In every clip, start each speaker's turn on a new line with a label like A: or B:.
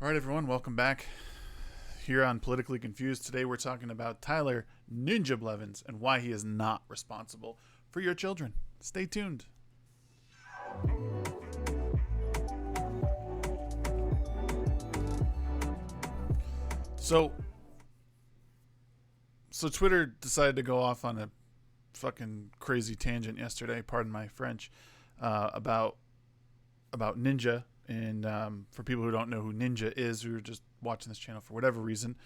A: All right, everyone, welcome back here on Politically Confused. Today we're talking about Tyler Ninja Blevins and why he is not responsible for your children. Stay tuned. So, Twitter decided to go off on a fucking crazy tangent yesterday, pardon my French, about Ninja. And for people who don't know who Ninja is, who are just watching this channel for whatever reason,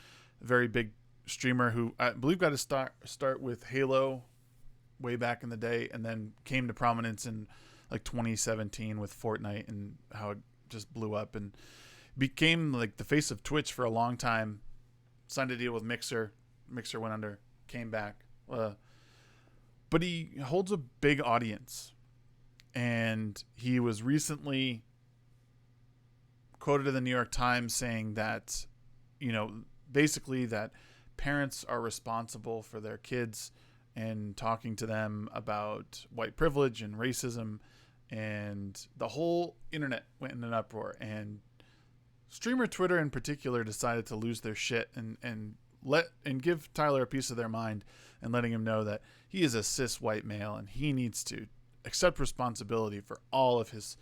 A: a very big streamer who I believe got to start with Halo way back in the day, and then came to prominence in like 2017 with Fortnite and how it just blew up and became like the face of Twitch for a long time. Signed a deal with Mixer. Mixer went under, came back. But he holds a big audience, and he was recently quoted in the New York Times saying that, basically that parents are responsible for their kids, and talking to them about white privilege and racism, and the whole internet went in an uproar. And streamer Twitter in particular decided to lose their shit and give Tyler a piece of their mind, and letting him know that he is a cis white male and he needs to accept responsibility for all of his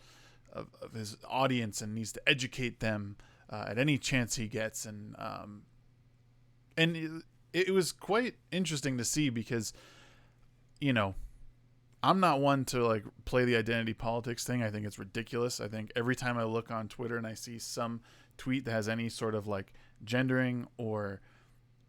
A: audience, and needs to educate them at any chance he gets. And it was quite interesting to see, because I'm not one to like play the identity politics thing. I think it's ridiculous. I think every time I look on Twitter and I see some tweet that has any sort of like gendering or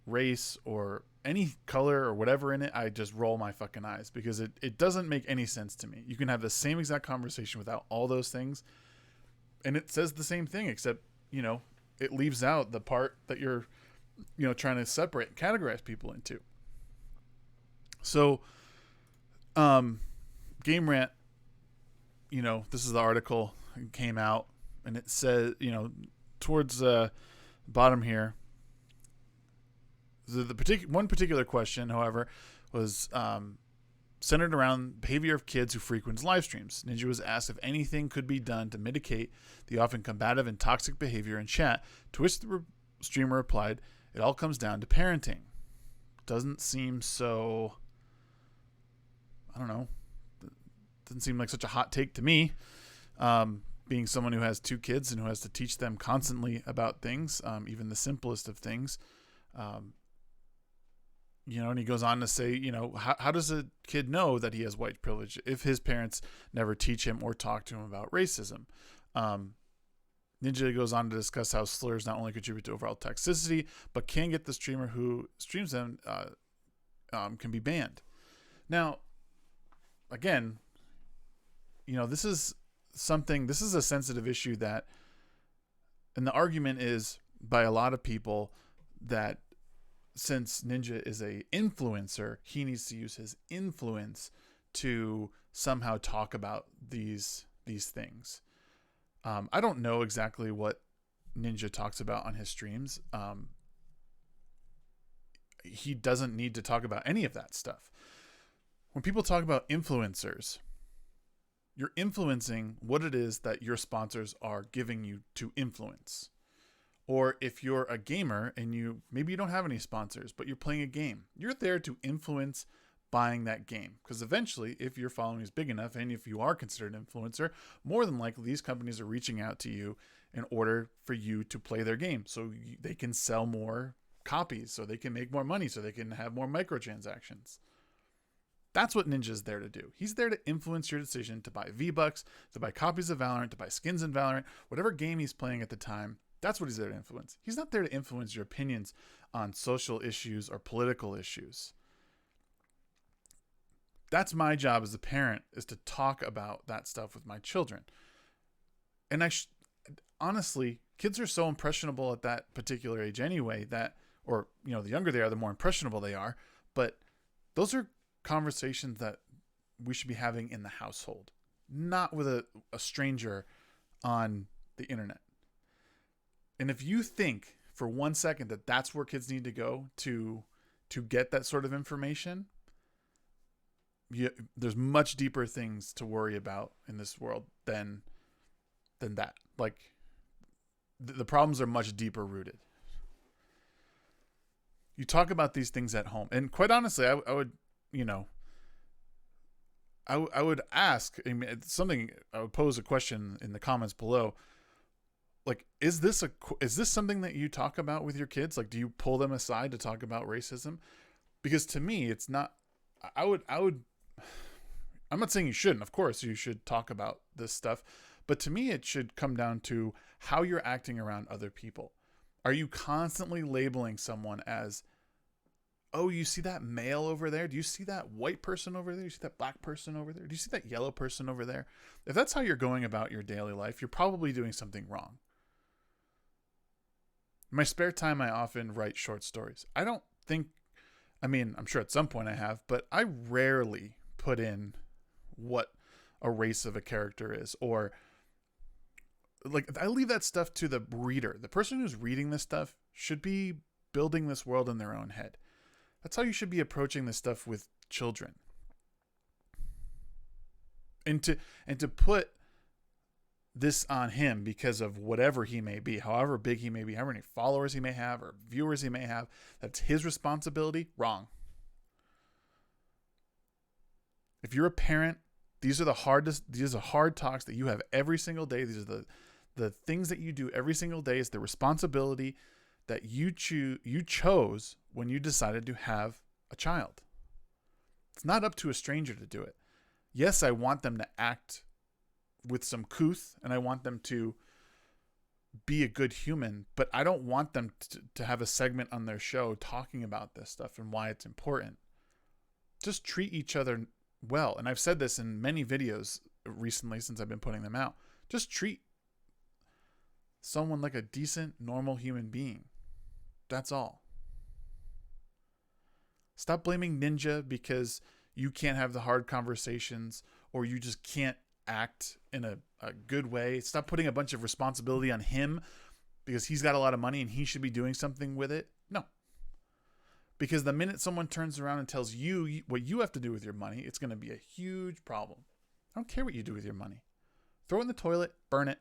A: race or any color or whatever in it, I just roll my fucking eyes, because it doesn't make any sense to me. You can have the same exact conversation without all those things, and it says the same thing, except it leaves out the part that you're trying to separate and categorize people into. So Game Rant, this is the article that came out, and it says, towards the bottom here, one particular question, however, was centered around behavior of kids who frequent live streams. Ninja was asked if anything could be done to mitigate the often combative and toxic behavior in chat, to which the streamer replied, "It all comes down to parenting." Doesn't seem so, I don't know, doesn't seem like such a hot take to me, being someone who has two kids and who has to teach them constantly about things, even the simplest of things. And he goes on to say, how does a kid know that he has white privilege if his parents never teach him or talk to him about racism? Ninja goes on to discuss how slurs not only contribute to overall toxicity, but can get the streamer who streams them can be banned. Now, again, this is a sensitive issue and the argument is by a lot of people that since Ninja is a influencer, he needs to use his influence to somehow talk about these things. I don't know exactly what Ninja talks about on his streams. He doesn't need to talk about any of that stuff. When people talk about influencers, you're influencing what it is that your sponsors are giving you to influence. Or if you're a gamer and maybe you don't have any sponsors, but you're playing a game, you're there to influence buying that game. Because eventually, if your following is big enough, and if you are considered an influencer, more than likely these companies are reaching out to you in order for you to play their game, so they can sell more copies, so they can make more money, so they can have more microtransactions. That's what Ninja's there to do. He's there to influence your decision to buy V-Bucks, to buy copies of Valorant, to buy skins in Valorant, whatever game he's playing at the time. That's what he's there to influence. He's not there to influence your opinions on social issues or political issues. That's my job as a parent, is to talk about that stuff with my children. And honestly, kids are so impressionable at that particular age anyway, the younger they are, the more impressionable they are. But those are conversations that we should be having in the household, not with a stranger on the internet. And if you think for 1 second that that's where kids need to go to get that sort of information, there's much deeper things to worry about in this world than that. Like, the problems are much deeper rooted. You talk about these things at home, and quite honestly, I would, you know, I would ask. I mean, it's something I would pose a question in the comments below. Like, is this something that you talk about with your kids? Like, do you pull them aside to talk about racism? Because to me, it's not. I would. I'm not saying you shouldn't. Of course, you should talk about this stuff, but to me, it should come down to how you're acting around other people. Are you constantly labeling someone as, oh, you see that male over there? Do you see that white person over there? Do you see that black person over there? Do you see that yellow person over there? If that's how you're going about your daily life, you're probably doing something wrong. In my spare time, I often write short stories. I mean, I'm sure at some point I have, but I rarely put in what a race of a character is, or like, I leave that stuff to the reader. The person who's reading this stuff should be building this world in their own head. That's how you should be approaching this stuff with children. And to put this on him because of whatever he may be, however big he may be, however many followers he may have or viewers he may have, that's his responsibility. Wrong. If you're a parent, these are hard talks that you have every single day. These are the things that you do every single day. Is the responsibility that you chose when you decided to have a child. It's not up to a stranger to do it. Yes, I want them to act with some couth, and I want them to be a good human, but I don't want them to have a segment on their show talking about this stuff and why it's important. Just treat each other well. And I've said this in many videos recently since I've been putting them out. Just treat someone like a decent, normal human being. That's all. Stop blaming Ninja because you can't have the hard conversations, or you just can't act in a good way. Stop putting a bunch of responsibility on him because he's got a lot of money and he should be doing something with it. No. Because the minute someone turns around and tells you what you have to do with your money, it's going to be a huge problem. I don't care what you do with your money. Throw it in the toilet, burn it,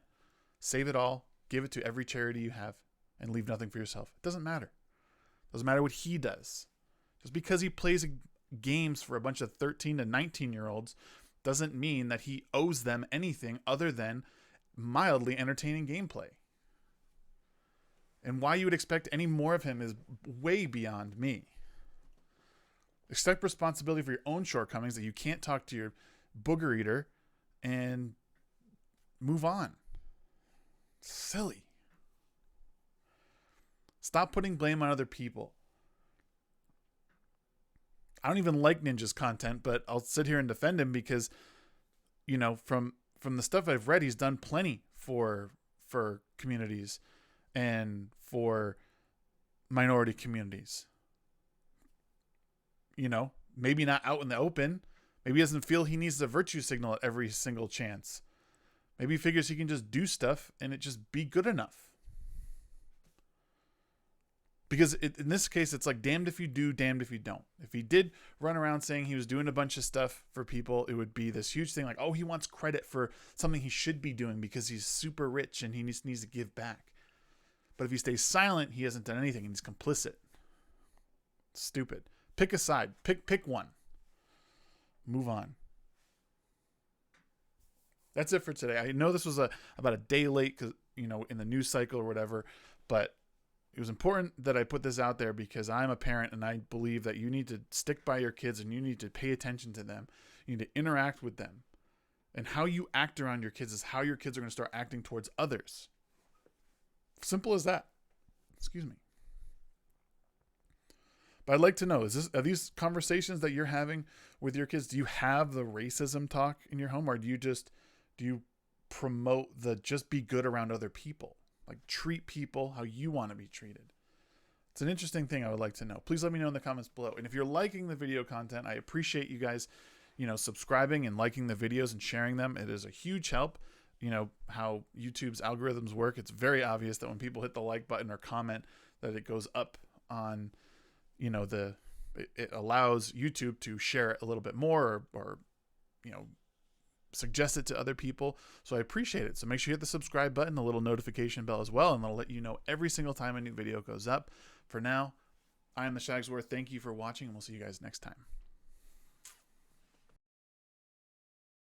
A: save it all, give it to every charity you have, and leave nothing for yourself. It doesn't matter. It doesn't matter what he does. Just because he plays games for a bunch of 13 to 19-year-olds doesn't mean that he owes them anything other than mildly entertaining gameplay. And why you would expect any more of him is way beyond me. Accept responsibility for your own shortcomings, that you can't talk to your booger eater, and move on. Silly. Stop putting blame on other people. I don't even like Ninja's content, but I'll sit here and defend him because, you know, from the stuff I've read, he's done plenty for communities and for minority communities. You know, maybe not out in the open. Maybe he doesn't feel he needs the virtue signal at every single chance. Maybe he figures he can just do stuff and it just be good enough. Because in this case, it's like damned if you do, damned if you don't. If he did run around saying he was doing a bunch of stuff for people, it would be this huge thing like, oh, he wants credit for something he should be doing because he's super rich and he needs to give back. But if he stays silent, he hasn't done anything and he's complicit. Stupid. Pick a side. Pick one. Move on. That's it for today. I know this was about a day late, because, you know, in the news cycle or whatever, but it was important that I put this out there because I'm a parent and I believe that you need to stick by your kids and you need to pay attention to them. You need to interact with them. And how you act around your kids is how your kids are going to start acting towards others. Simple as that. Excuse me. But I'd like to know, are these conversations that you're having with your kids, do you have the racism talk in your home, or do you promote the just be good around other people? Like, treat people how you want to be treated. It's an interesting thing I would like to know. Please let me know in the comments below. And if you're liking the video content, I appreciate you guys, you know, subscribing and liking the videos and sharing them. It is a huge help. You know how YouTube's algorithms work. It's very obvious that when people hit the like button or comment, that it goes up on, you know, it allows YouTube to share it a little bit more, or you know, suggest it to other people. So I appreciate it. So make sure you hit the subscribe button, the little notification bell as well, and that'll let you know every single time a new video goes up. For now, I am the Shagsworth. Thank you for watching, and we'll see you guys next time.